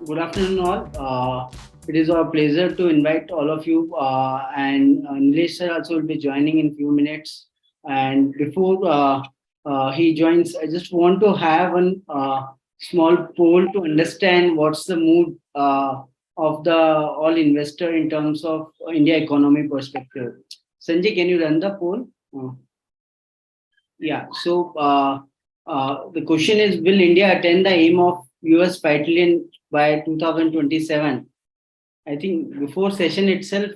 Good afternoon, all. It is our pleasure to invite all of you, and Nilesh sir also will be joining in few minutes. And before he joins, I just want to have a small poll to understand what's the mood of the all investor in terms of India economy perspective. Sanjay, can you run the poll? Yeah. The question is, will India attain the aim of US 5 trillion by 2027? I think before session itself,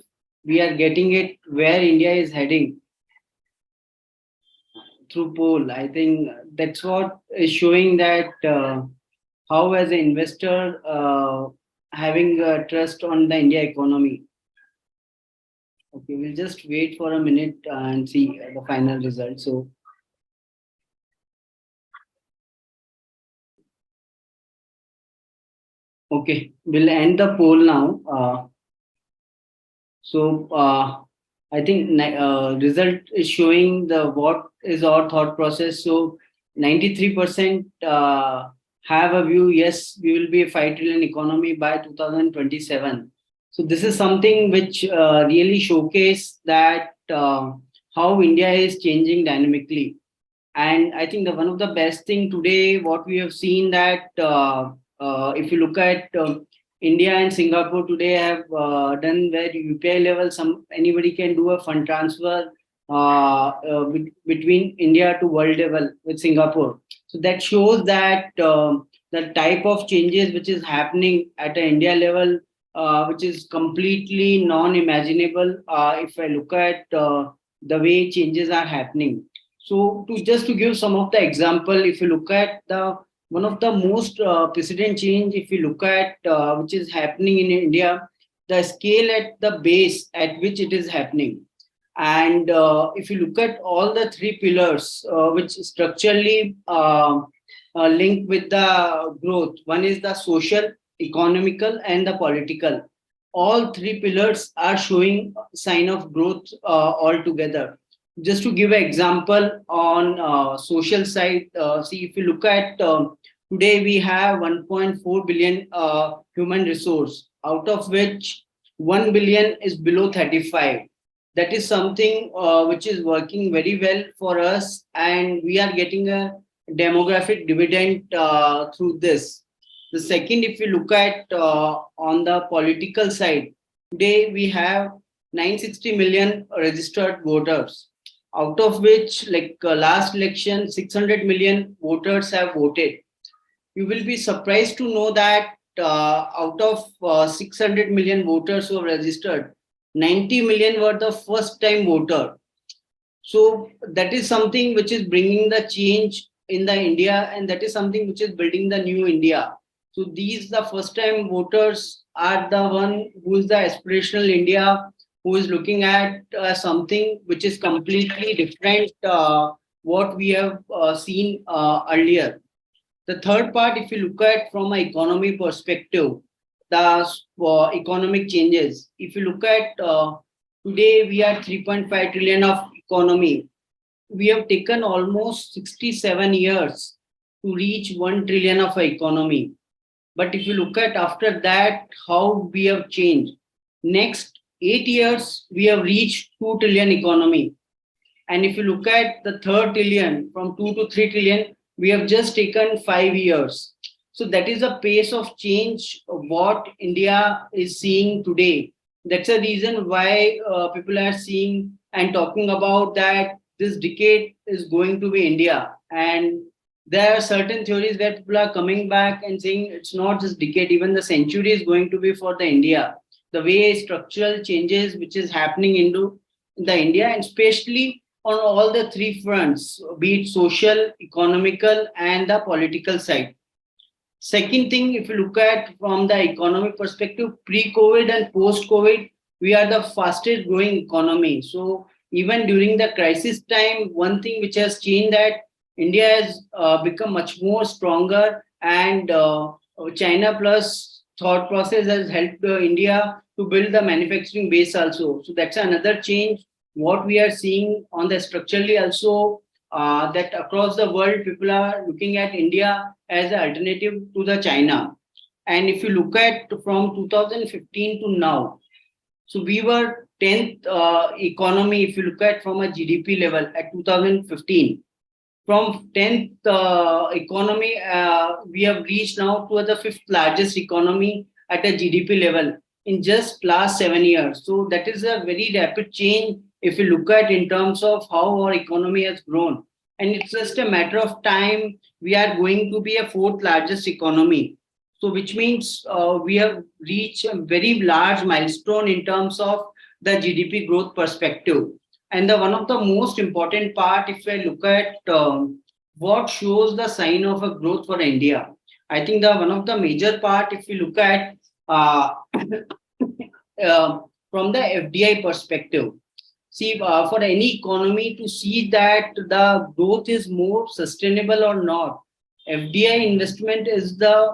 we are getting it where India is heading through poll. I think that's what is showing that how as an investor having trust on the India economy. Okay, we'll just wait for a minute and see the final result. Okay, we'll end the poll now. I think result is showing the what is our thought process. So 93% have a view. Yes, we will be a 5 trillion economy by 2027. So this is something which really showcase that how India is changing dynamically. And I think the one of the best thing today, what we have seen that if you look at India and Singapore today have done where UPI level, some anybody can do a fund transfer between India to world level with Singapore. So that shows that the type of changes which is happening at the India level, which is completely non-imaginable if I look at the way changes are happening. So to just to give some of the example, if you look at the one of the most precedent change, if you look at which is happening in India, the scale at the base at which it is happening. And if you look at all the three pillars which structurally link with the growth, one is the social, economical, and the political. All three pillars are showing sign of growth altogether. Just to give an example on social side, see if you look at today we have 1.4 billion human resource, out of which 1 billion is below 35. That is something which is working very well for us, and we are getting a demographic dividend through this. The second, if you look at on the political side, today we have 960 million registered voters, out of which last election 600 million voters have voted. You will be surprised to know that out of 600 million voters who have registered, 90 million were the first time voter. So that is something which is bringing the change in the India, and that is something which is building the new India. So these the first time voters are the one who is the aspirational India, who is looking at something which is completely different what we have seen earlier. The third part, if you look at from an economy perspective, the economic changes. If you look at today, we are 3.5 trillion of economy. We have taken almost 67 years to reach 1 trillion of economy. But if you look at after that, how we have changed. Next 8 years, we have reached 2 trillion economy. And if you look at the third trillion, from 2 to 3 trillion, we have just taken 5 years. So that is the pace of change of what India is seeing today. That's the reason why people are seeing and talking about that this decade is going to be India. And there are certain theories where people are coming back and saying it's not this decade, even the century is going to be for the India. The way structural changes which is happening into the India, and especially on all the three fronts, be it social, economical, and the political side. Second thing, if you look at from the economic perspective, pre-COVID and post-COVID, we are the fastest growing economy. So even during the crisis time, one thing which has changed that India has become much more stronger, and China plus thought process has helped India to build the manufacturing base also. So that's another change. What we are seeing on the structurally also that across the world people are looking at India as an alternative to the China. And if you look at from 2015 to now, so we were 10th economy, if you look at from a GDP level at 2015. From 10th economy, we have reached now to the fifth largest economy at a GDP level in just last 7 years. So that is a very rapid change if you look at in terms of how our economy has grown. And it's just a matter of time we are going to be a fourth largest economy. So which means we have reached a very large milestone in terms of the GDP growth perspective. And the one of the most important part, if I look at what shows the sign of a growth for India, I think the one of the major part, if you look at from the FDI perspective, see for any economy to see that the growth is more sustainable or not, FDI investment is the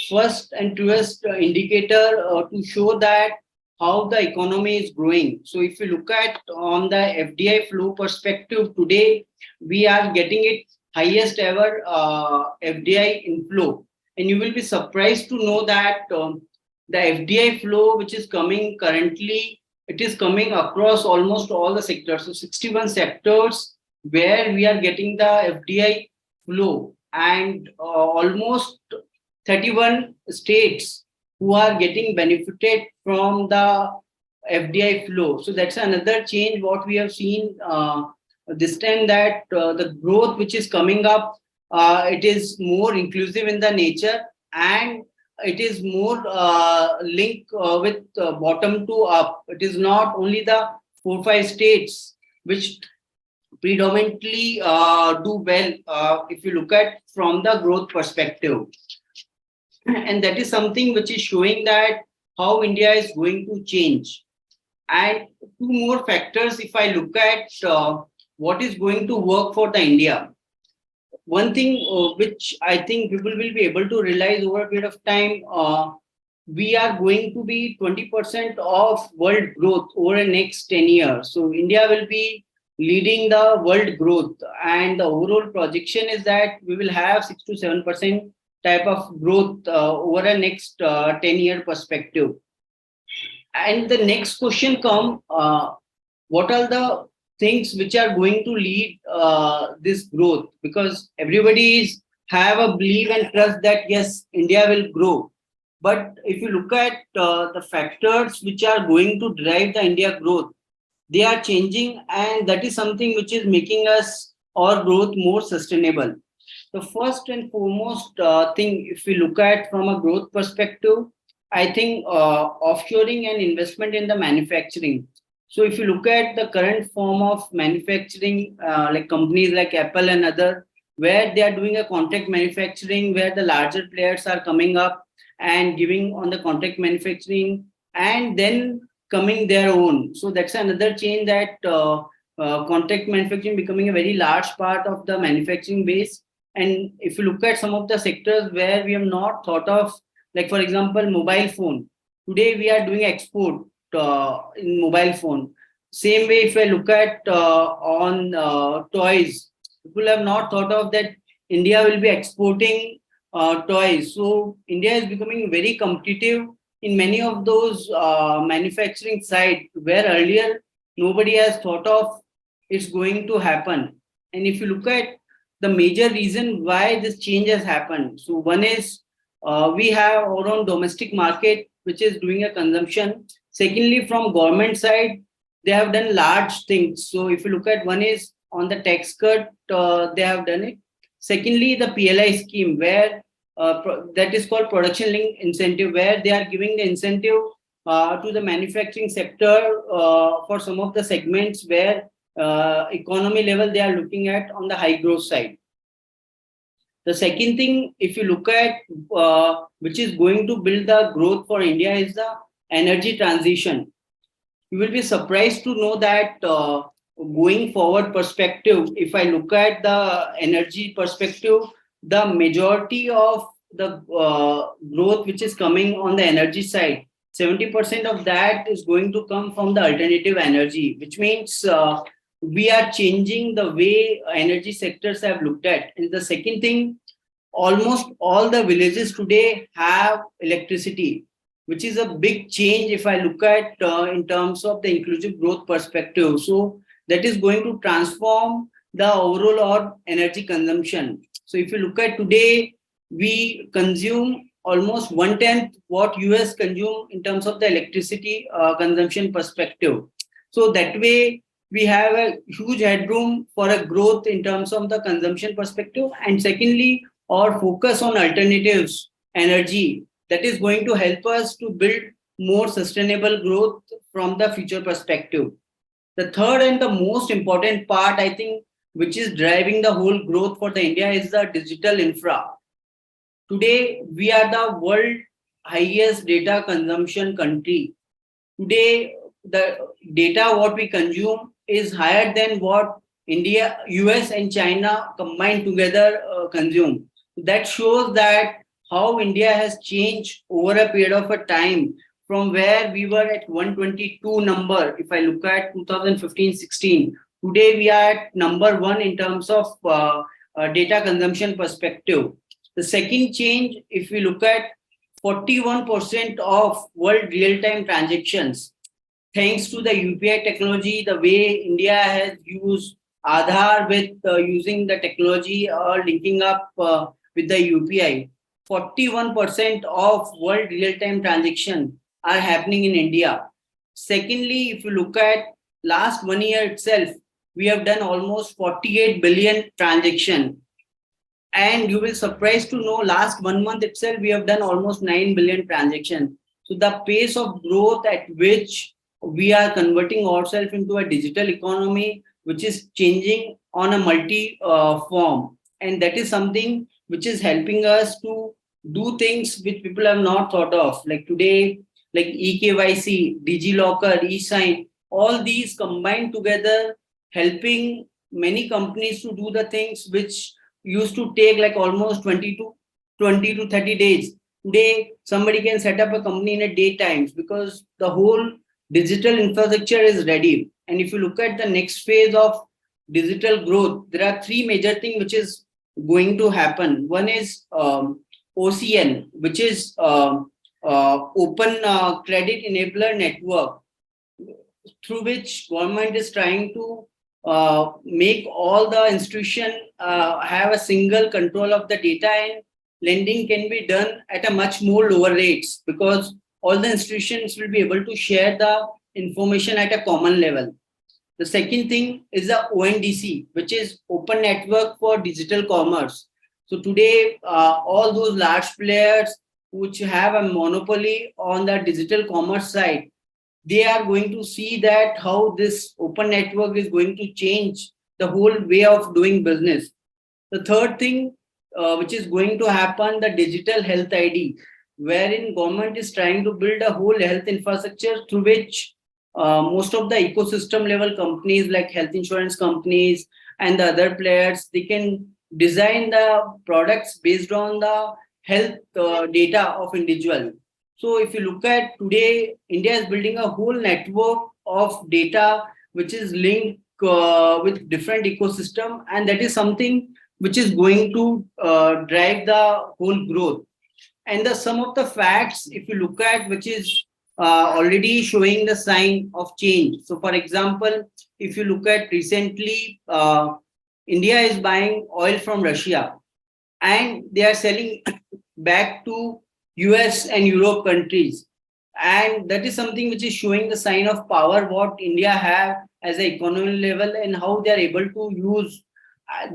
first and truest indicator to show that how the economy is growing. So if you look at on the FDI flow perspective today, we are getting it highest ever FDI inflow. And you will be surprised to know that the FDI flow which is coming currently, it is coming across almost all the sectors. So 61 sectors where we are getting the FDI flow, and almost 31 states who are getting benefited from the FDI flow. So that's another change what we have seen this time, that the growth which is coming up, it is more inclusive in the nature, and it is more linked with bottom to up. It is not only the 4-5 states which predominantly do well if you look at from the growth perspective. And that is something which is showing that how India is going to change. And two more factors, if I look at what is going to work for the India. One thing which I think people will be able to realize over a period of time, we are going to be 20% of world growth over the next 10 years. So India will be leading the world growth, and the overall projection is that we will have 6 to 7% type of growth over a next 10-year perspective. And the next question come, what are the things which are going to lead this growth? Because everybody is have a belief and trust that yes, India will grow. But if you look at the factors which are going to drive the India growth, they are changing, and that is something which is making us our growth more sustainable. The first and foremost thing, if we look at from a growth perspective, I think offshoring and investment in the manufacturing. So if you look at the current form of manufacturing, like companies like Apple and other, where they are doing a contract manufacturing, where the larger players are coming up and giving on the contract manufacturing and then coming their own. So that's another change, that contract manufacturing becoming a very large part of the manufacturing base. And if you look at some of the sectors where we have not thought of, like for example, mobile phone. Today we are doing export in mobile phone. Same way, if I look at on toys, people have not thought of that India will be exporting toys. So India is becoming very competitive in many of those manufacturing sites where earlier nobody has thought of it's going to happen. And if you look at the major reason why this change has happened, so one is we have our own domestic market which is doing a consumption. Secondly, from government side, they have done large things. So if you look at, one is on the tax cut, they have done it. Secondly, the PLI scheme, where that is called production link incentive, where they are giving the incentive to the manufacturing sector for some of the segments where economy level they are looking at on the high growth side. The second thing, if you look at which is going to build the growth for India, is the energy transition. You will be surprised to know that going forward perspective, if I look at the energy perspective, the majority of the growth which is coming on the energy side, 70% of that is going to come from the alternative energy, which means we are changing the way energy sectors have looked at. And the second thing, almost all the villages today have electricity, which is a big change if I look at in terms of the inclusive growth perspective. So that is going to transform the overall or energy consumption. So if you look at today, we consume almost 1/10 what US consume in terms of the electricity consumption perspective. So that way we have a huge headroom for a growth in terms of the consumption perspective. And secondly, our focus on alternatives energy, that is going to help us to build more sustainable growth from the future perspective. The third and the most important part, I think, which is driving the whole growth for the India is the digital infra. Today, we are the world highest data consumption country. Today, the data what we consume is higher than what India, US, and China combined together consume. That shows that how India has changed over a period of a time from where we were at 122 number. If I look at 2015-16, today we are at number one in terms of data consumption perspective. The second change, if we look at 41% of world real-time transactions, thanks to the UPI technology, the way India has used Aadhaar with using the technology or linking up with the UPI, 41% of world real-time transaction are happening in India. Secondly, if you look at last 1 year itself, we have done almost 48 billion transaction. And you will surprised to know last 1 month itself, we have done almost 9 billion transactions. So the pace of growth at which we are converting ourselves into a digital economy, which is changing on a multi form. And that is something which is helping us to do things which people have not thought of. Like today, like eKYC, DigiLocker, eSign, all these combined together, helping many companies to do the things which used to take like almost 20 to 30 days. Today, somebody can set up a company in a day times because the whole digital infrastructure is ready. And if you look at the next phase of digital growth, there are three major things which is going to happen. One is OCN, which is Open Credit Enabler Network, through which government is trying to make all the institution have a single control of the data, and lending can be done at a much more lower rates because all the institutions will be able to share the information at a common level. The second thing is the ONDC, which is Open Network for Digital Commerce. So today, all those large players which have a monopoly on the digital commerce side, they are going to see that how this open network is going to change the whole way of doing business. The third thing which is going to happen, the digital health ID, wherein government is trying to build a whole health infrastructure through which most of the ecosystem level companies like health insurance companies and the other players, they can design the products based on the health data of individual. So if you look at today, India is building a whole network of data which is linked with different ecosystem, and that is something which is going to drive the whole growth. And the some of the facts, if you look at, which is already showing the sign of change. So, for example, if you look at recently, India is buying oil from Russia, and they are selling back to US and Europe countries. And that is something which is showing the sign of power what India have as an economy level and how they are able to use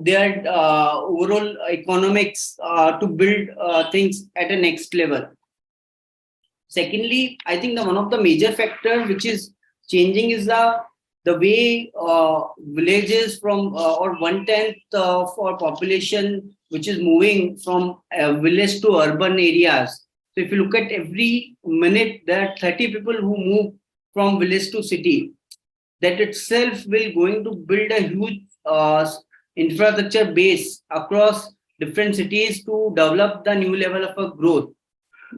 their overall economics to build things at a next level. Secondly, I think one of the major factors which is changing is the way villages from or 1/10 of our population which is moving from village to urban areas. So if you look at every minute, there are 30 people who move from village to city. That itself will going to build a huge infrastructure base across different cities to develop the new level of a growth.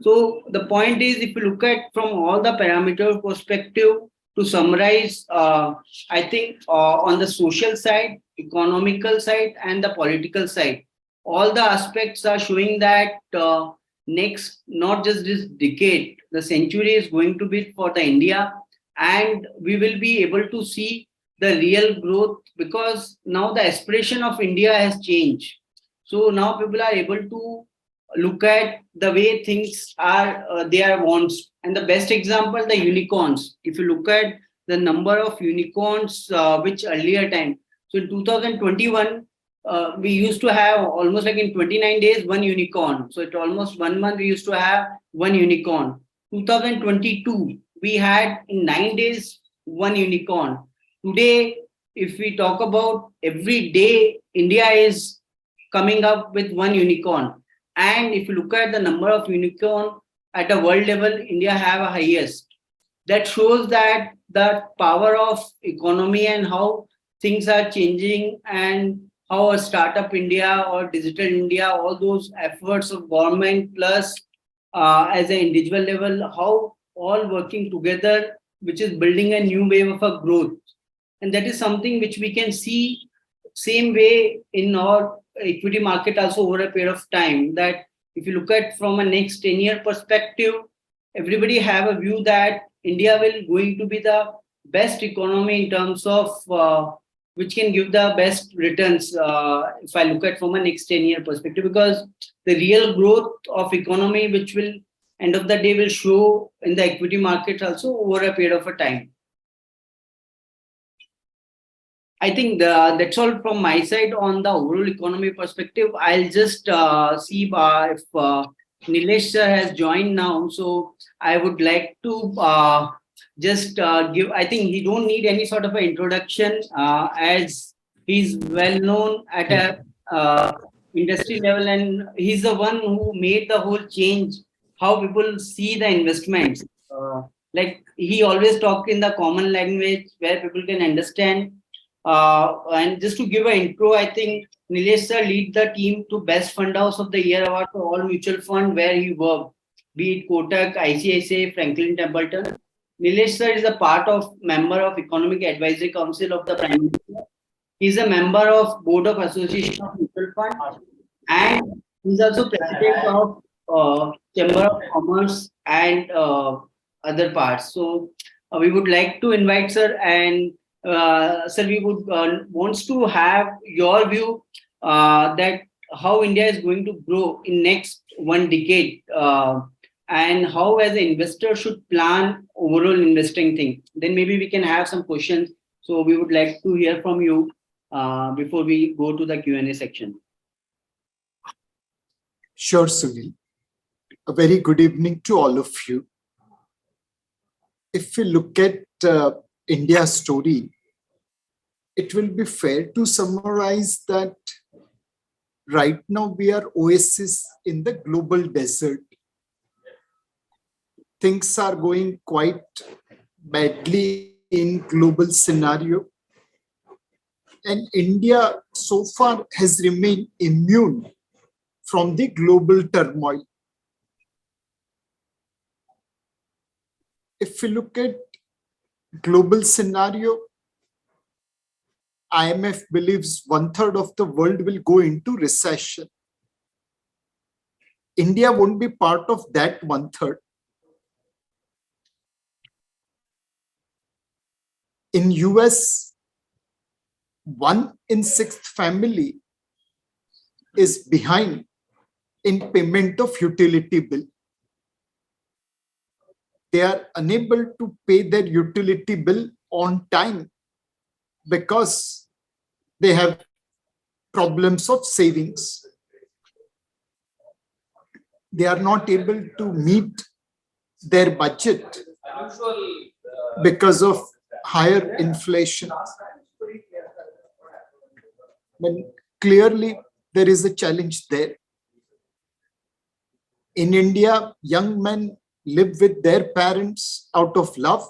So the point is, if you look at from all the parameter perspective, to summarize, I think on the social side, economical side, and the political side, all the aspects are showing that next, not just this decade, the century is going to be for the India, and we will be able to see the real growth because now the aspiration of India has changed. So now people are able to look at the way things are, their wants. And the best example, the unicorns. If you look at the number of unicorns, which earlier time, so in 2021, we used to have almost like in 29 days one unicorn. So it almost 1 month we used to have one unicorn. 2022 we had in 9 days one unicorn. Today, if we talk about every day, India is coming up with one unicorn. And if you look at the number of unicorn at a world level, India have a highest. That shows that the power of economy and how things are changing, and how a startup India or digital India, all those efforts of government plus as an individual level, how all working together, which is building a new wave of a growth. And that is something which we can see same way in our equity market also over a period of time. That if you look at from a next 10-year perspective, everybody have a view that India will going to be the best economy in terms of which can give the best returns, if I look at from a next 10-year perspective, because the real growth of economy which will end of the day will show in the equity market also over a period of a time. I think that's all from my side on the overall economy perspective. I'll just see if Nilesh sir has joined now. So I would like to just give, I think he don't need any sort of an introduction, as he's well known at a industry level, and he's the one who made the whole change, how people see the investments. Like he always talk in the common language where people can understand. And just to give an intro, I think Nilesh sir lead the team to Best Fund House of the Year award for all mutual fund where he worked, be it Kotak, ICICI, Franklin Templeton. Nilesh sir is a part of member of Economic Advisory Council of the Prime Minister. He is a member of Board of Association of Mutual Fund, and he's also president of Chamber of Commerce and other parts. So we would like to invite sir, and sir, we would wants to have your view that how India is going to grow in next one decade, and how as an investor should plan overall investing thing. Then maybe we can have some questions. So we would like to hear from you before we go to the Q&A section. Sure, Sunil. A very good evening to all of you. If we look at India's story, it will be fair to summarize that right now we are oasis in the global desert. Things are going quite badly in global scenario, and India so far has remained immune from the global turmoil. If we look at global scenario, IMF believes 1/3 of the world will go into recession. India won't be part of that 1/3. In US, 1 in 6 family is behind in payment of utility bill. They are unable to pay their utility bill on time because they have problems of savings. They are not able to meet their budget because of higher inflation. But clearly, there is a challenge there. In India, young men live with their parents out of love.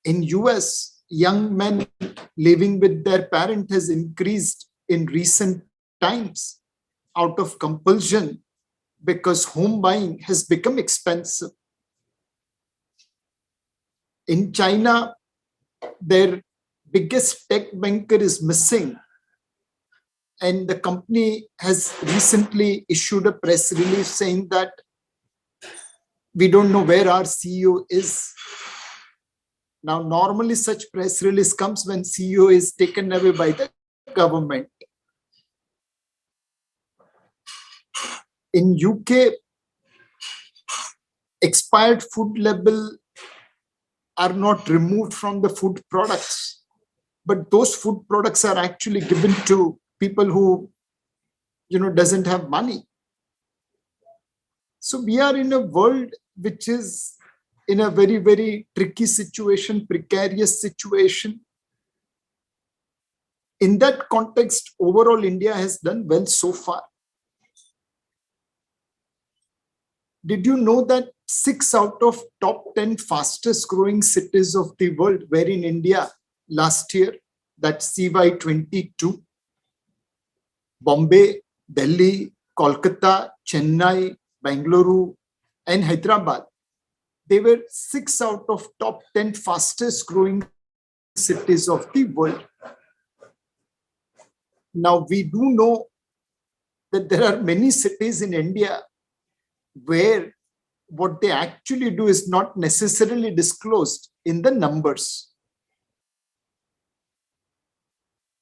In US, young men living with their parent has increased in recent times out of compulsion because home buying has become expensive. In China, their biggest tech banker is missing, And the company has recently issued a press release saying that we don't know where our CEO is. Now, normally such press release comes when CEO is taken away by the government. In UK, expired food label are not removed from the food products, but those food products are actually given to people who, doesn't have money. So we are in a world which is in a very, very tricky situation, precarious situation. In that context, overall, India has done well so far. Did you know that 6 out of top 10 fastest growing cities of the world were in India last year? That's CY22. Bombay, Delhi, Kolkata, Chennai, Bangalore, and Hyderabad. They were 6 out of top 10 fastest growing cities of the world. Now, we do know that there are many cities in India where what they actually do is not necessarily disclosed in the numbers.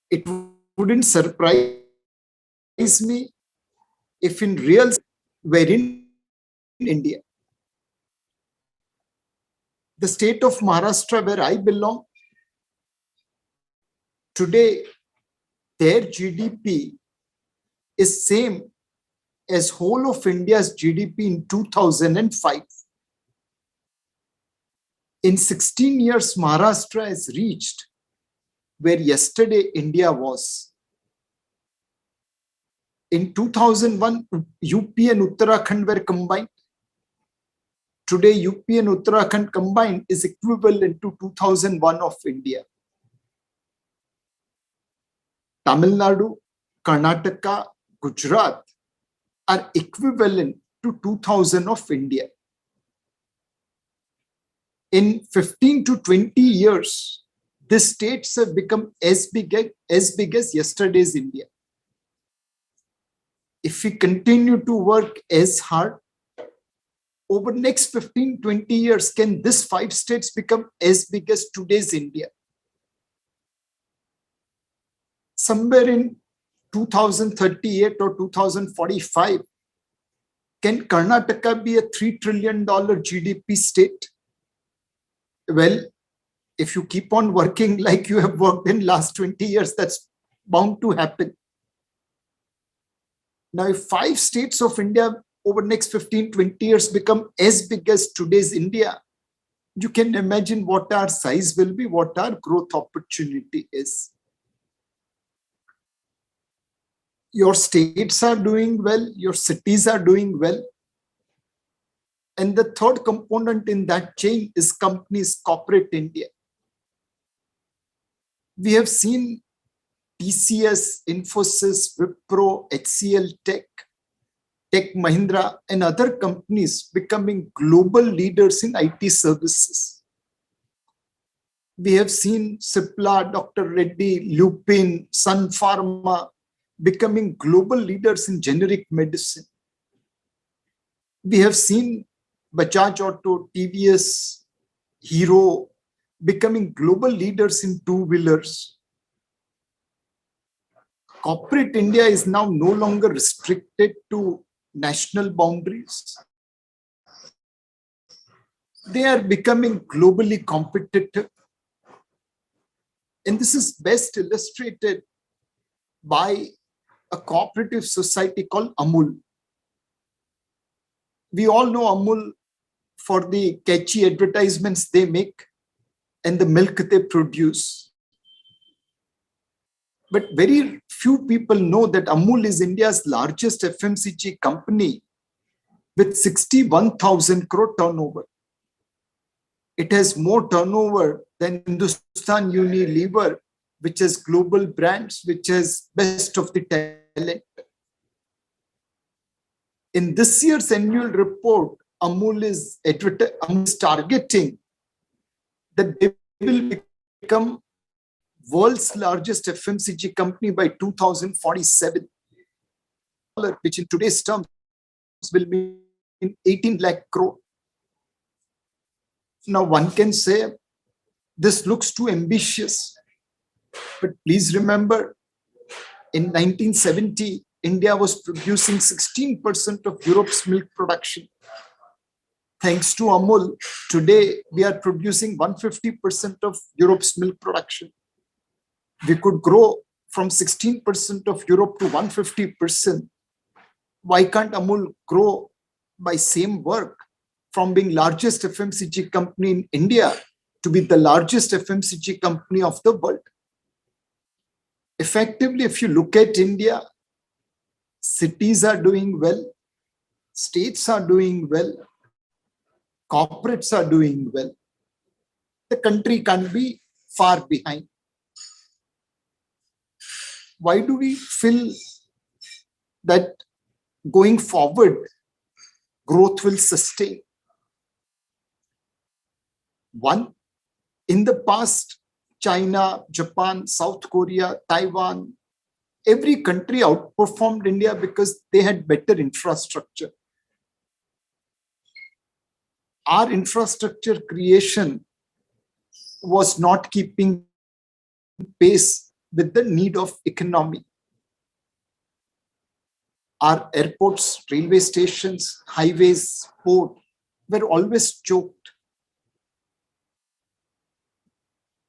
It wouldn't surprise me if in real we're in India. The state of Maharashtra, where I belong, today their GDP is same as whole of India's GDP in 2005. In 16 years, Maharashtra has reached where yesterday India was. In 2001, UP and Uttarakhand were combined. Today, UP and Uttarakhand combined is equivalent to 2001 of India. Tamil Nadu, Karnataka, Gujarat are equivalent to 2000 of India. In 15 to 20 years, these states have become as big as yesterday's India. If we continue to work as hard, over the next 15, 20 years, can these 5 states become as big as today's India? Somewhere in 2038 or 2045, can Karnataka be a $3 trillion GDP state? Well, if you keep on working like you have worked in last 20 years, that's bound to happen. Now, if 5 states of India over the next 15, 20 years become as big as today's India, you can imagine what our size will be, what our growth opportunity is. Your states are doing well, your cities are doing well. And the third component in that chain is companies, corporate India. We have seen TCS, Infosys, Wipro, HCL Tech Mahindra, and other companies becoming global leaders in IT services. We have seen Cipla, Dr. Reddy, Lupin, Sun Pharma becoming global leaders in generic medicine. We have seen Bajaj Auto, TVS, Hero becoming global leaders in two-wheelers. Corporate India is now no longer restricted to national boundaries. They are becoming globally competitive. And this is best illustrated by a cooperative society called Amul. We all know Amul for the catchy advertisements they make and the milk they produce. But very few people know that Amul is India's largest FMCG company with 61,000 crore turnover. It has more turnover than Hindustan Unilever, which has global brands, which has best of the talent. In this year's annual report, Amul is targeting that they will become world's largest FMCG company by 2047, which in today's terms will mean 18 lakh crore. Now one can say this looks too ambitious, but please remember, in 1970, India was producing 16% of Europe's milk production. Thanks to Amul, today we are producing 150% of Europe's milk production. We could grow from 16% of Europe to 150%. Why can't Amul grow by same work from being largest FMCG company in India to be the largest FMCG company of the world? Effectively, if you look at India, cities are doing well, states are doing well, corporates are doing well. The country can't be far behind. Why do we feel that going forward, growth will sustain? One, in the past, China, Japan, South Korea, Taiwan, every country outperformed India because they had better infrastructure. Our infrastructure creation was not keeping pace with the need of economy. Our airports, railway stations, highways, port were always choked.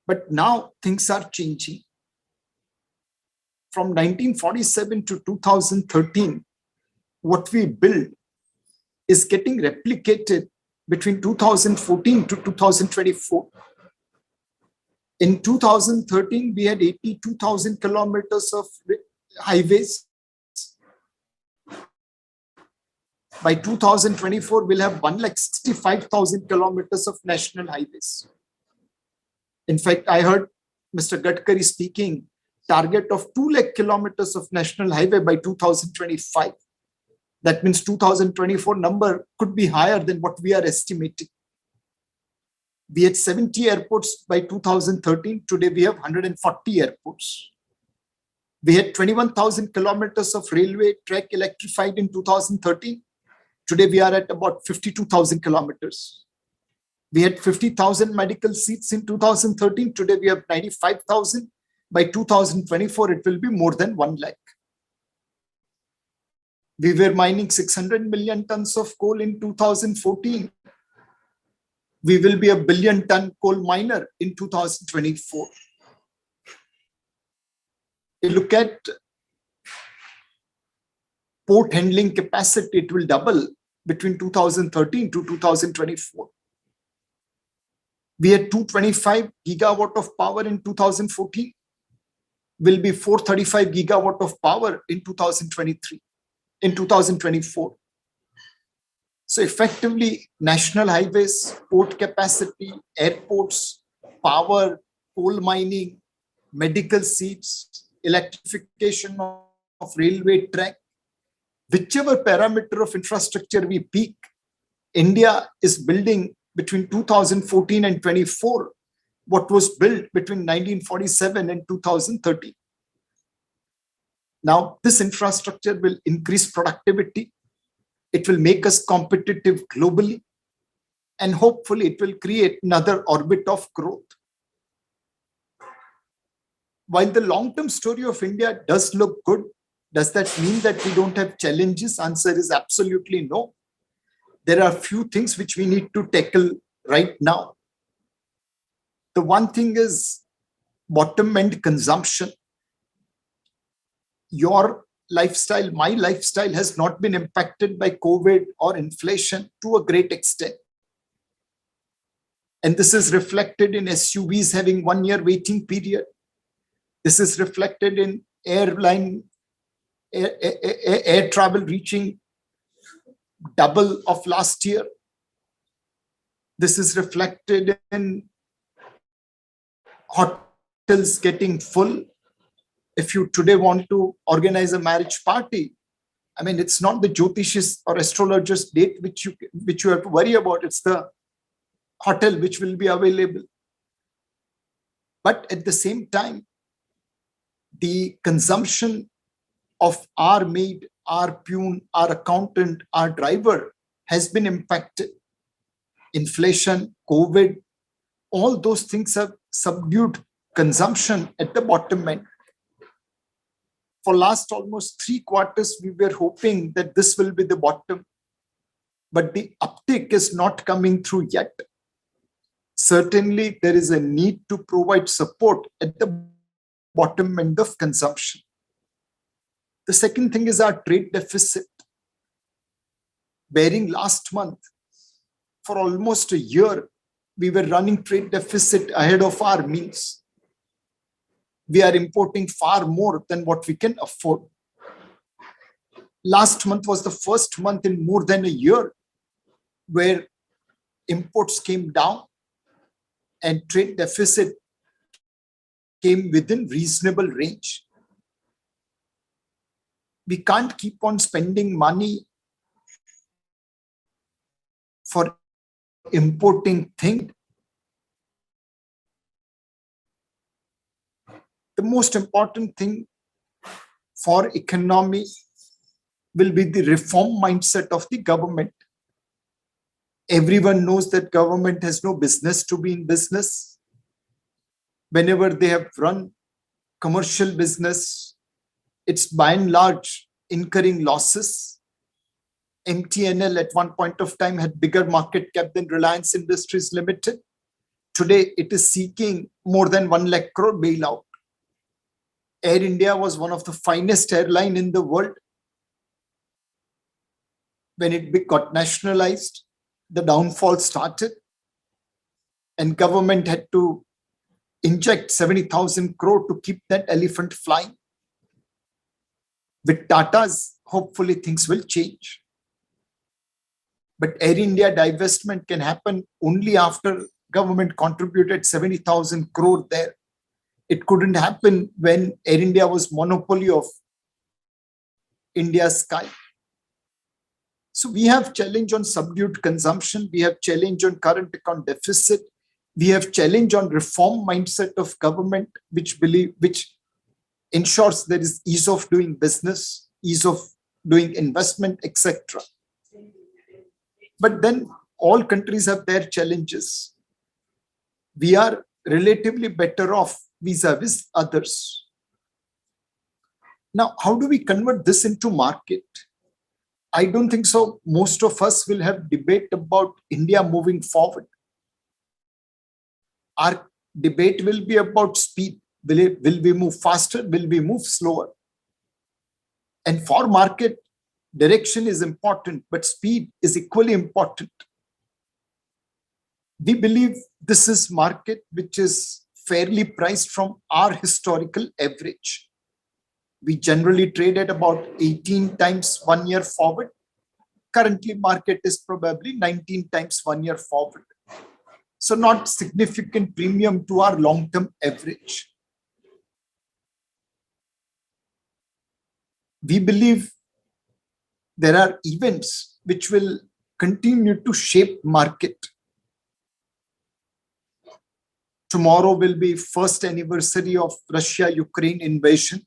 But now things are changing. From 1947 to 2013, what we built is getting replicated between 2014 to 2024. In 2013, we had 82,000 kilometers of highways. By 2024, we'll have 165,000 kilometers of national highways. In fact, I heard Mr. Gadkari speaking, target of 2 lakh kilometers of national highway by 2025. That means 2024 number could be higher than what we are estimating. We had 70 airports by 2013. Today we have 140 airports. We had 21,000 kilometers of railway track electrified in 2013. Today we are at about 52,000 kilometers. We had 50,000 medical seats in 2013. Today we have 95,000. By 2024, it will be more than 1 lakh. We were mining 600 million tons of coal in 2014. We will be a billion-ton coal miner in 2024. You look at port handling capacity, it will double between 2013 to 2024. We had 225 gigawatt of power in 2014. Will be 435 gigawatt of power in 2024. So effectively, national highways, port capacity, airports, power, coal mining, medical seats, electrification of railway track, whichever parameter of infrastructure we pick, India is building between 2014 and 24 what was built between 1947 and 2013. Now, this infrastructure will increase productivity. It will make us competitive globally. And hopefully, it will create another orbit of growth. While the long-term story of India does look good, does that mean that we don't have challenges? Answer is absolutely no. There are a few things which we need to tackle right now. The one thing is bottom-end consumption. Your lifestyle, my lifestyle has not been impacted by COVID or inflation to a great extent. And this is reflected in SUVs having 1 year waiting period. This is reflected in air travel reaching double of last year. This is reflected in hotels getting full. If you today want to organize a marriage party, I mean, it's not the Jyotish's or astrologer's date which you have to worry about. It's the hotel which will be available. But at the same time, the consumption of our maid, our peon, our accountant, our driver has been impacted. Inflation, COVID, all those things have subdued consumption at the bottom end. For last almost 3 quarters, we were hoping that this will be the bottom, but the uptick is not coming through yet. Certainly, there is a need to provide support at the bottom end of consumption. The second thing is our trade deficit. Bearing last month, for almost a year, we were running trade deficit ahead of our means. We are importing far more than what we can afford. Last month was the first month in more than a year where imports came down and trade deficit came within reasonable range. We can't keep on spending money for importing things. The most important thing for economy will be the reform mindset of the government. Everyone knows that government has no business to be in business. Whenever they have run commercial business, it's by and large incurring losses. MTNL at one point of time had bigger market cap than Reliance Industries Limited. Today, it is seeking more than 1 lakh crore bailout. Air India was one of the finest airline in the world. When it got nationalized, the downfall started and government had to inject 70,000 crore to keep that elephant flying. With Tata's, hopefully things will change. But Air India divestment can happen only after government contributed 70,000 crore there. It couldn't happen when Air India was monopoly of India's sky. So we have challenge on subdued consumption. We have challenge on current account deficit. We have challenge on reform mindset of government, which ensures there is ease of doing business, ease of doing investment, etc. But then all countries have their challenges. We are relatively better off vis-a-vis others. Now, how do we convert this into market? I don't think so. Most of us will have debate about India moving forward. Our debate will be about speed. Will we move faster? Will we move slower? And for market, direction is important, but speed is equally important. We believe this is market which is fairly priced from our historical average. We generally trade at about 18 times 1 year forward. Currently, market is probably 19 times 1 year forward. So not significant premium to our long-term average. We believe there are events which will continue to shape market. Tomorrow will be first anniversary of Russia-Ukraine invasion.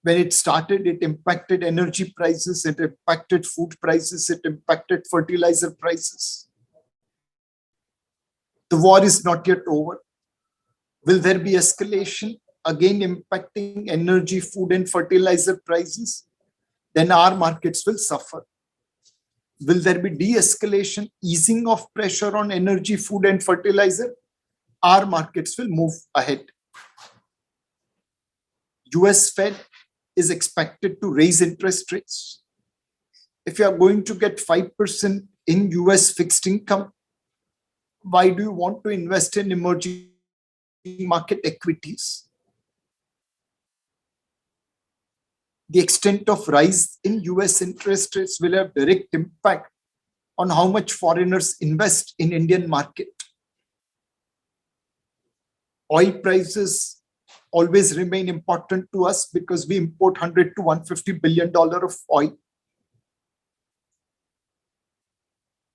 When it started, it impacted energy prices, it impacted food prices, it impacted fertilizer prices. The war is not yet over. Will there be escalation, again impacting energy, food and fertilizer prices? Then our markets will suffer. Will there be de-escalation, easing of pressure on energy, food and fertilizer? Our markets will move ahead. US Fed is expected to raise interest rates. If you are going to get 5% in US fixed income, why do you want to invest in emerging market equities? The extent of rise in US interest rates will have direct impact on how much foreigners invest in Indian market. Oil prices always remain important to us because we import $100 to $150 billion of oil.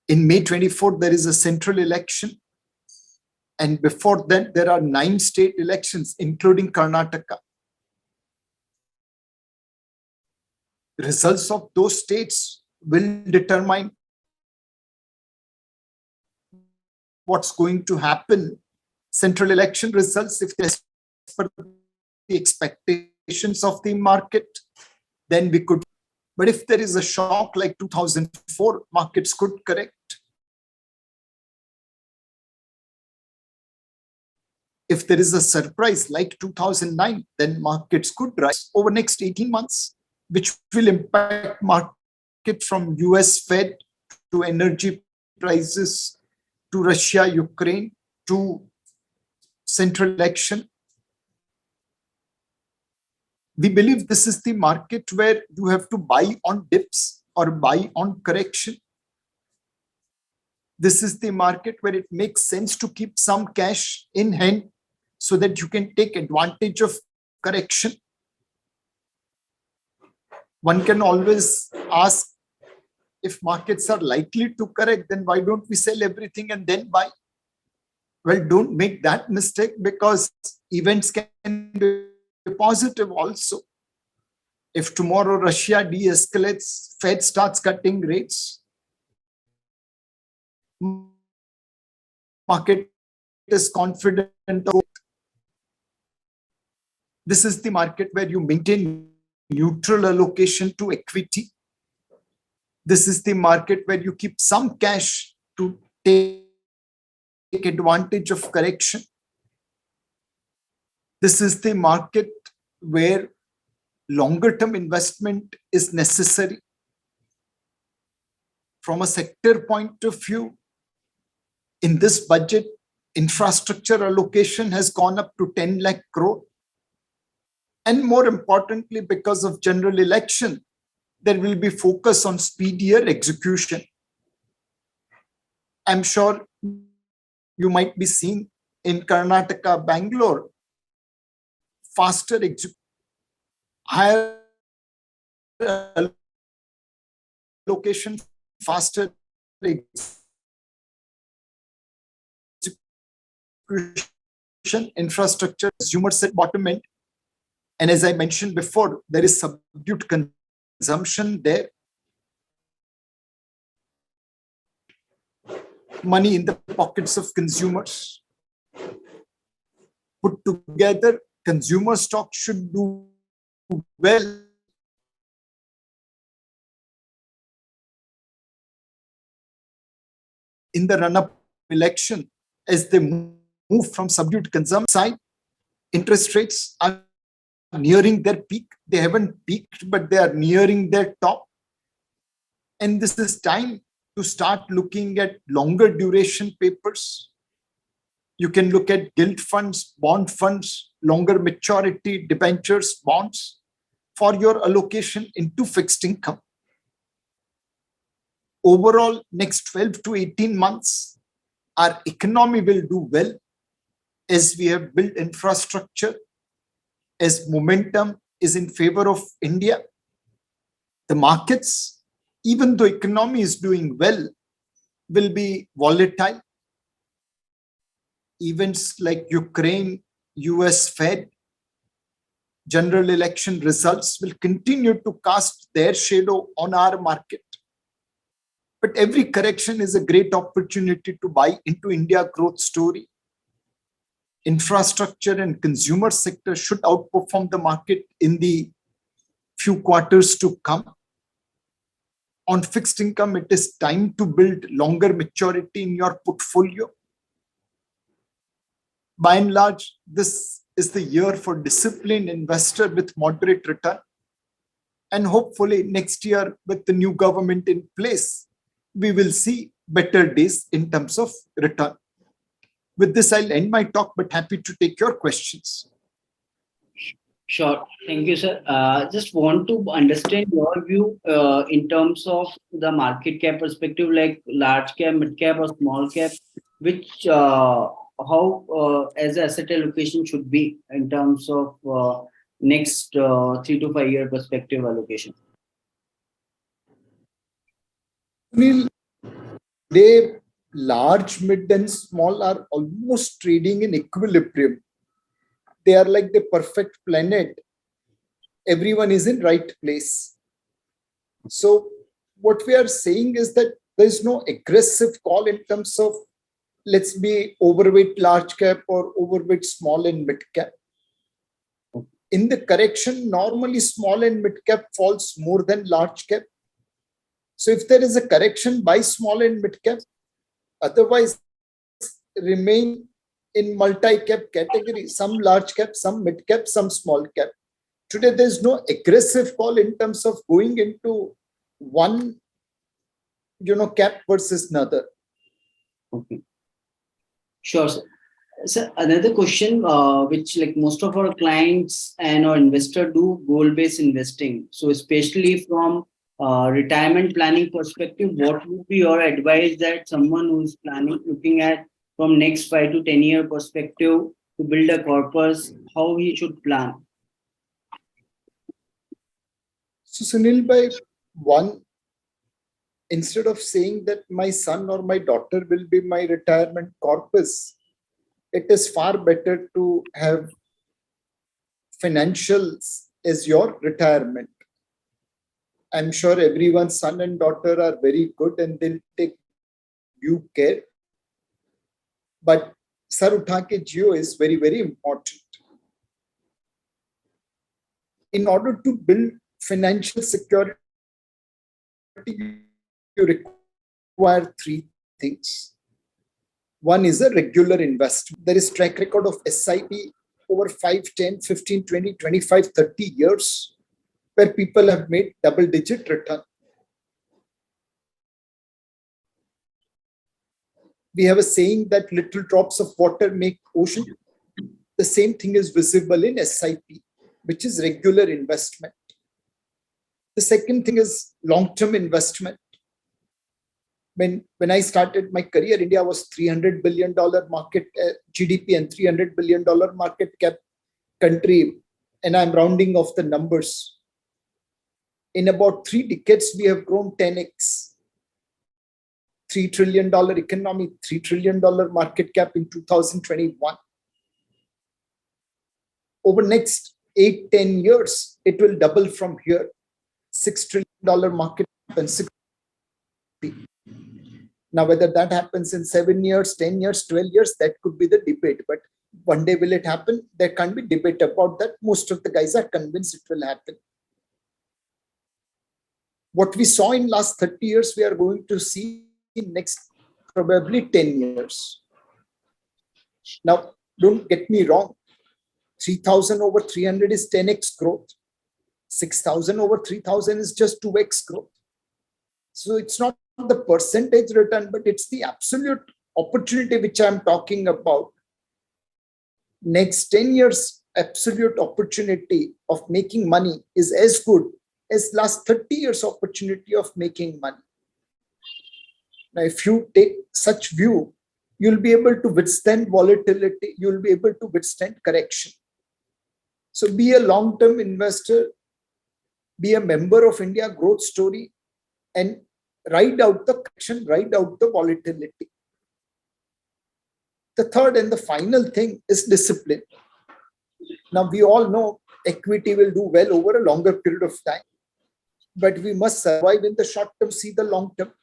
In May 24, there is a central election. And before that, there are 9 state elections, including Karnataka. Results of those states will determine what's going to happen. Central election results, if they're per the expectations of the market, then we could. But if there is a shock like 2004, markets could correct. If there is a surprise like 2009, then markets could rise over next 18 months, which will impact market from US Fed to energy prices to Russia, Ukraine to central election. We believe this is the market where you have to buy on dips or buy on correction. This is the market where it makes sense to keep some cash in hand so that you can take advantage of correction. One can always ask, if markets are likely to correct, then why don't we sell everything and then buy? Well, don't make that mistake, because events can be positive also. If tomorrow Russia de-escalates, Fed starts cutting rates, market is confident. This is the market where you maintain neutral allocation to equity. This is the market where you keep some cash to take advantage of correction. This is the market where longer term investment is necessary. From a sector point of view, in this budget, infrastructure allocation has gone up to 10 lakh crore. And more importantly, because of general election, there will be focus on speedier execution. I'm sure you might be seeing in Karnataka, Bangalore, faster execution, higher allocation, faster execution, infrastructure, consumer set bottom end. And as I mentioned before, there is subdued consumption there. Money in the pockets of consumers. Put together, consumer stock should do well. In the run-up election, as they move from subdued consumption side, interest rates are nearing their peak. They haven't peaked, but they are nearing their top. And this is time to start looking at longer duration papers. You can look at gilt funds, bond funds, longer maturity, debentures, bonds for your allocation into fixed income. Overall, next 12 to 18 months, our economy will do well as we have built infrastructure, as momentum is in favor of India. The markets, even though economy is doing well, will be volatile. Events like Ukraine, US Fed, general election results will continue to cast their shadow on our market. But every correction is a great opportunity to buy into India growth story. Infrastructure and consumer sector should outperform the market in the few quarters to come. On fixed income, it is time to build longer maturity in your portfolio. By and large, this is the year for disciplined investor with moderate return. And hopefully next year, with the new government in place, we will see better days in terms of return. With this, I'll end my talk, but happy to take your questions. Sure. Thank you, sir. Just want to understand your view in terms of the market cap perspective, like large cap, mid cap, or small cap, which how as asset allocation should be in terms of next 3 to 5 year perspective allocation. Sunil, today large, mid, and small are almost trading in equilibrium. They are like the perfect planet. Everyone is in right place. So what we are saying is that there is no aggressive call in terms of let's be overweight large cap or overweight small and mid cap. In the correction, normally small and mid cap falls more than large cap. So if there is a correction, buy small and mid cap. Otherwise, remain in multi-cap category, some large cap, some mid cap, some small cap. Today, there's no aggressive call in terms of going into one, cap versus another. Okay. Sure, sir. So another question, which like most of our clients and our investor do goal-based investing. So especially from retirement planning perspective, what would be your advice that someone who is planning, looking at from next 5 to 10 year perspective to build a corpus, how he should plan? So Sunil, by one, instead of saying that my son or my daughter will be my retirement corpus, it is far better to have financials as your retirement. I'm sure everyone's son and daughter are very good and they'll take due care. But sar utha ke jio is very, very important. In order to build financial security, you require three things. One is a regular investment. There is track record of SIP over 5, 10, 15, 20, 25, 30 years where people have made double-digit return. We have a saying that little drops of water make ocean. The same thing is visible in SIP, which is regular investment. The second thing is long-term investment. When I started my career, India was $300 billion market GDP and $300 billion market cap country. And I'm rounding off the numbers. In about 3 decades, we have grown 10x. $3 trillion economy, $3 trillion market cap in 2021. Over next 8-10 years, it will double from here. $6 trillion market cap and 6. Now, whether that happens in 7 years, 10 years, 12 years, that could be the debate. But one day will it happen? There can't be debate about that. Most of the guys are convinced it will happen. What we saw in last 30 years, we are going to see in next probably 10 years. Now, don't get me wrong. 3,000 over 300 is 10x growth. 6,000 over 3,000 is just 2x growth. So it's not the percentage return, but it's the absolute opportunity which I'm talking about. Next 10 years, absolute opportunity of making money is as good as last 30 years opportunity of making money. Now, if you take such view, you'll be able to withstand volatility. You'll be able to withstand correction. So be a long-term investor, be a member of India growth story, and ride out the correction, ride out the volatility. The third and the final thing is discipline. Now, we all know equity will do well over a longer period of time, but we must survive in the short term, see the long term.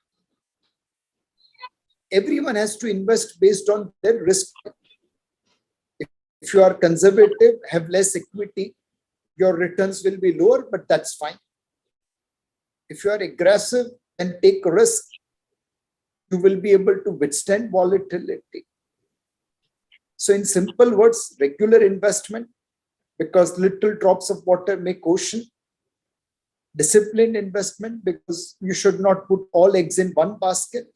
Everyone has to invest based on their risk. If you are conservative, have less equity, your returns will be lower, but that's fine. If you are aggressive and take risk, you will be able to withstand volatility. So in simple words, regular investment, because little drops of water make ocean. Disciplined investment, because you should not put all eggs in one basket.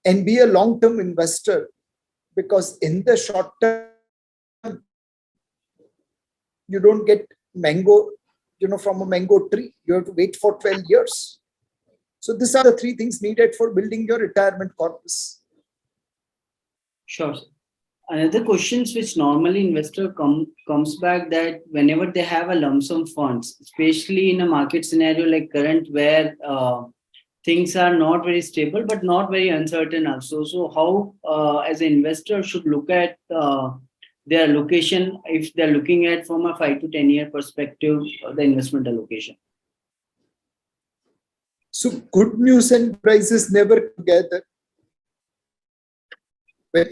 And be a long-term investor, because in the short term, you don't get mango, from a mango tree. You have to wait for 12 years. So these are the 3 things needed for building your retirement corpus. Sure. Another questions which normally investor comes back, that whenever they have a lump sum funds, especially in a market scenario like current, where things are not very stable, but not very uncertain also. So how, as an investor, should look at their allocation if they're looking at from a 5 to 10 year perspective, the investment allocation? So good news and prices never together. When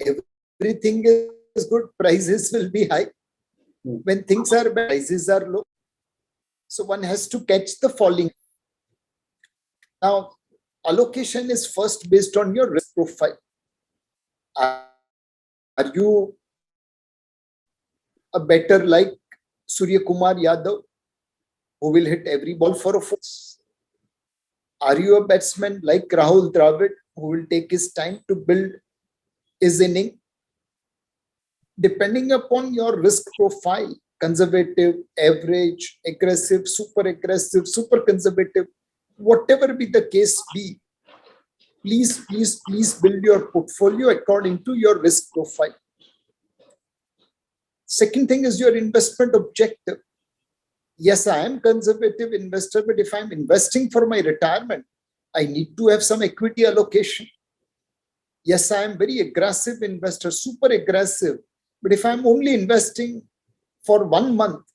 everything is good, prices will be high. When things are bad, prices are low. So one has to catch the falling. Now, allocation is first based on your risk profile. Are you a better like Surya Kumar Yadav, who will hit every ball for a four? Are you a batsman like Rahul Dravid, who will take his time to build his inning? Depending upon your risk profile, conservative, average, aggressive, super conservative, whatever be the case be, please build your portfolio according to your risk profile. Second thing is your investment objective. Yes, I am conservative investor, but if I'm investing for my retirement, I need to have some equity allocation. Yes, I am very aggressive investor, super aggressive, but if I'm only investing for 1 month,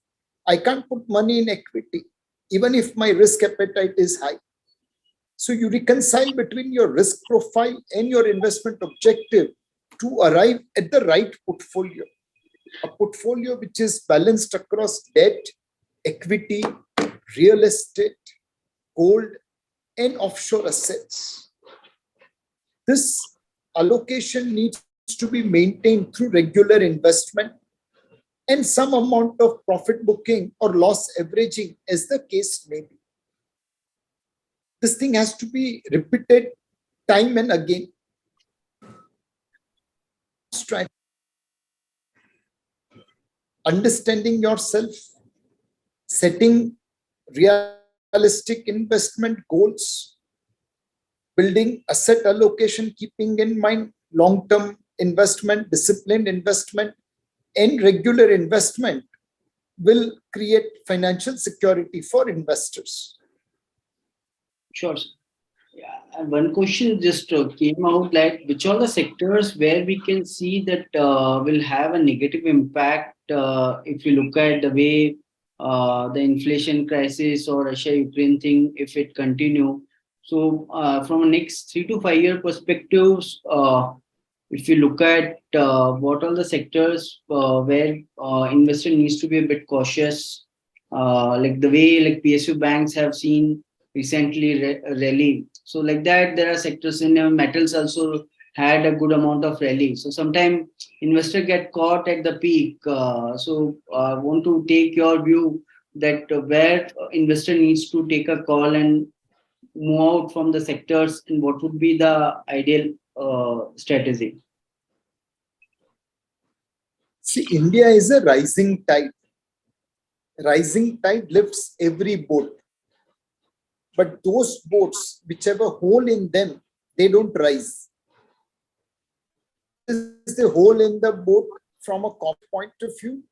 I can't put money in equity, even if my risk appetite is high. So you reconcile between your risk profile and your investment objective to arrive at the right portfolio. A portfolio which is balanced across debt, equity, real estate, gold, and offshore assets. This allocation needs to be maintained through regular investment and some amount of profit booking or loss averaging, as the case may be. This thing has to be repeated time and again. Understanding yourself, setting realistic investment goals, building asset allocation, keeping in mind long-term investment, disciplined investment, and regular investment will create financial security for investors. Sure. Yeah, and one question just came out, like which are the sectors where we can see that will have a negative impact if you look at the way the inflation crisis or Russia-Ukraine thing, if it continue. So from a next 3 to 5 year perspectives, if you look at what are the sectors where investor needs to be a bit cautious, like the way like PSU banks have seen recently rally. So like that, there are sectors in metals also had a good amount of rally. So sometimes investor get caught at the peak. So I want to take your view that where investor needs to take a call and move out from the sectors, and what would be the ideal strategy? See, India is a rising tide. Rising tide lifts every boat. But those boats which have a hole in them, they don't rise. Is the hole in the boat from a point of view?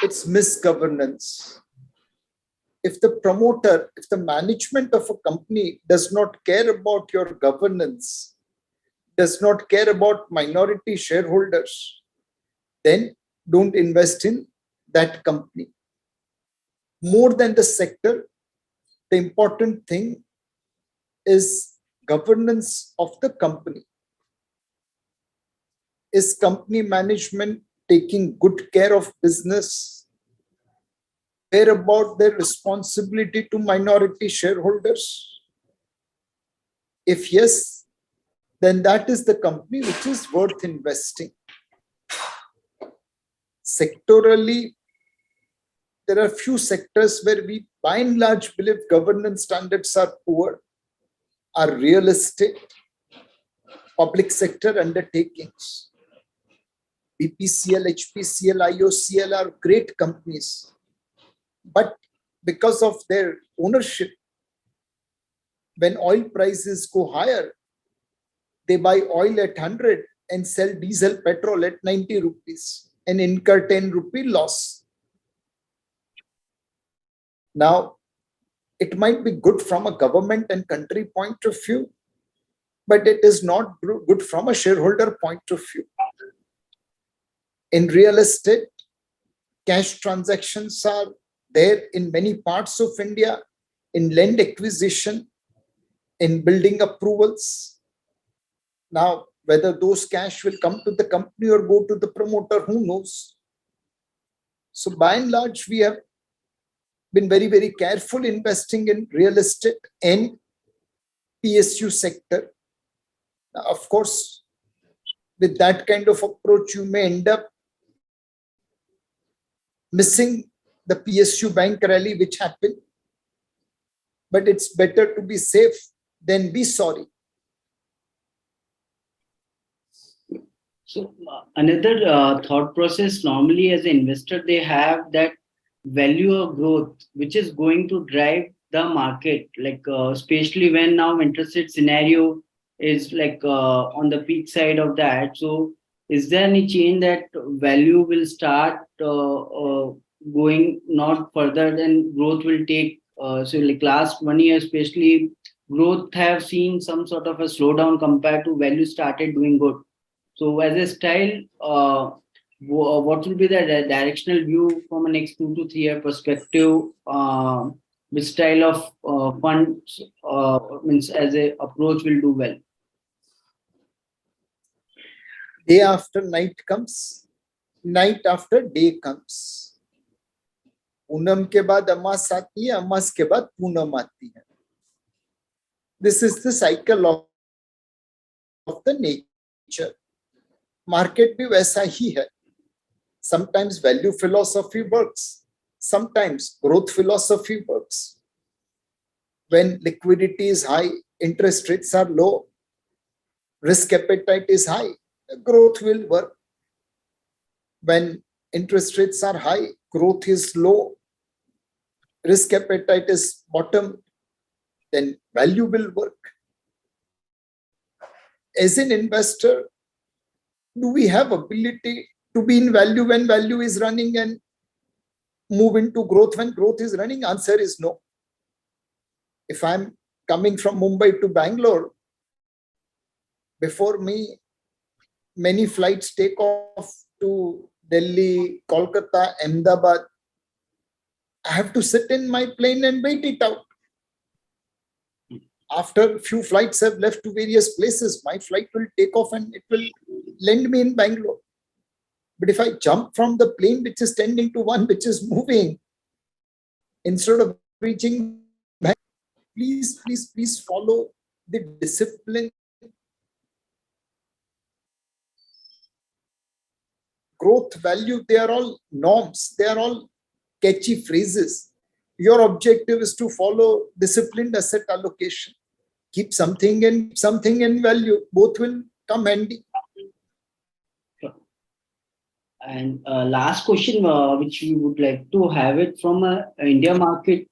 It's misgovernance. If the promoter, if the management of a company does not care about your governance, does not care about minority shareholders, then don't invest in that company. More than the sector, the important thing is governance of the company. Is company management taking good care of business? Care about their responsibility to minority shareholders? If yes, then that is the company which is worth investing. Sectorally, there are few sectors where we by and large believe governance standards are poor, are real estate, public sector undertakings. BPCL, HPCL, IOCL are great companies, but because of their ownership, when oil prices go higher, they buy oil at 100 and sell diesel petrol at 90 rupees and incur 10 rupee loss. Now, It might be good from a government and country point of view, but it is not good from a shareholder point of view. In real estate, cash transactions are there in many parts of India, in land acquisition, in building approvals. Now, whether those cash will come to the company or go to the promoter, who knows? So by and large, we have been very, very careful investing in real estate and PSU sector. Now, of course, with that kind of approach, you may end up missing the PSU bank rally which happened. But it's better to be safe than be sorry. So another thought process normally as an investor, they have that value of growth, which is going to drive the market, like especially when now interest rate scenario is like on the peak side of that. So is there any change that value will start going not further than growth will take? So like last 1 year, especially growth have seen some sort of a slowdown compared to value started doing good. So as a style, what will be the directional view from a next 2 to 3 year perspective? Which style of funds means as a approach will do well? Day after night comes, night after day comes. Poonam के बाद अमास आती है, अमास के बाद पूनम आती है. This is the cycle of the nature. Market भी वैसा ही है. Sometimes value philosophy works. Sometimes growth philosophy works. When liquidity is high, interest rates are low, risk appetite is high, growth will work. When interest rates are high, growth is low, risk appetite is bottom, then value will work. As an investor, do we have ability to be in value when value is running and move into growth when growth is running? Answer is no. If I'm coming from Mumbai to Bangalore, before me, many flights take off to Delhi, Kolkata, Ahmedabad. I have to sit in my plane and wait it out. After a few flights have left to various places, my flight will take off and it will land me in Bangalore. But if I jump from the plane which is tending to one which is moving, instead of reaching back, please follow the discipline. Growth, value, they are all norms. They are all catchy phrases. Your objective is to follow disciplined asset allocation. Keep something in value. Both will come handy. And last question, which we would like to have it from a India market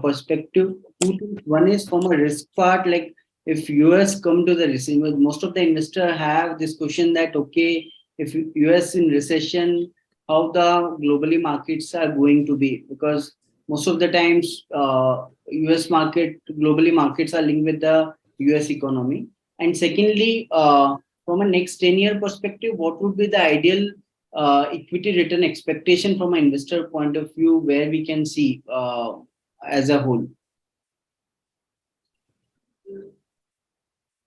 perspective. Two things. One is from a risk part, like if US come to the receiver, most of the investor have this question that okay, if US in recession, how the globally markets are going to be, because most of the times US market, globally markets are linked with the US economy. And secondly, from a next 10 year perspective, what would be the ideal equity return expectation from an investor point of view, where we can see as a whole?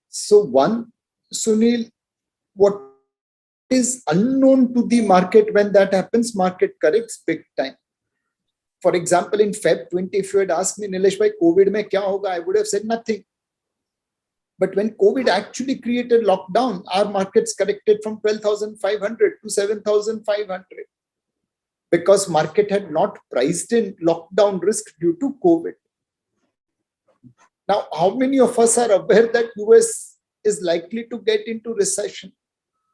So one, Sunil, what is unknown to the market when that happens, market corrects big time. For example, in Feb 20, if you had asked me, Nilesh, by COVID mein kya hoga, I would have said nothing. But when COVID actually created lockdown, our markets corrected from 12,500 to 7,500 because market had not priced in lockdown risk due to COVID. Now, how many of us are aware that US is likely to get into recession?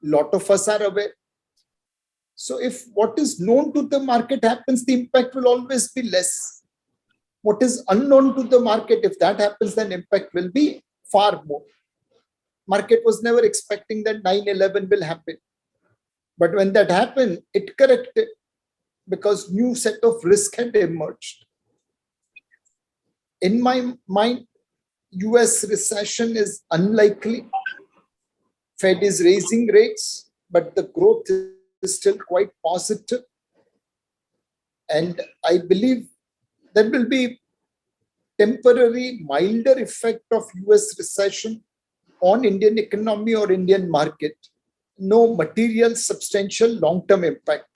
A lot of us are aware. So if what is known to the market happens, the impact will always be less. What is unknown to the market, if that happens, then impact will be far more. Market was never expecting that 9/11 will happen. But when that happened, it corrected because new set of risk had emerged. In my mind, US recession is unlikely. Fed is raising rates, but the growth is still quite positive. And I believe there will be temporary milder effect of US recession on Indian economy or Indian market. No material substantial long-term impact.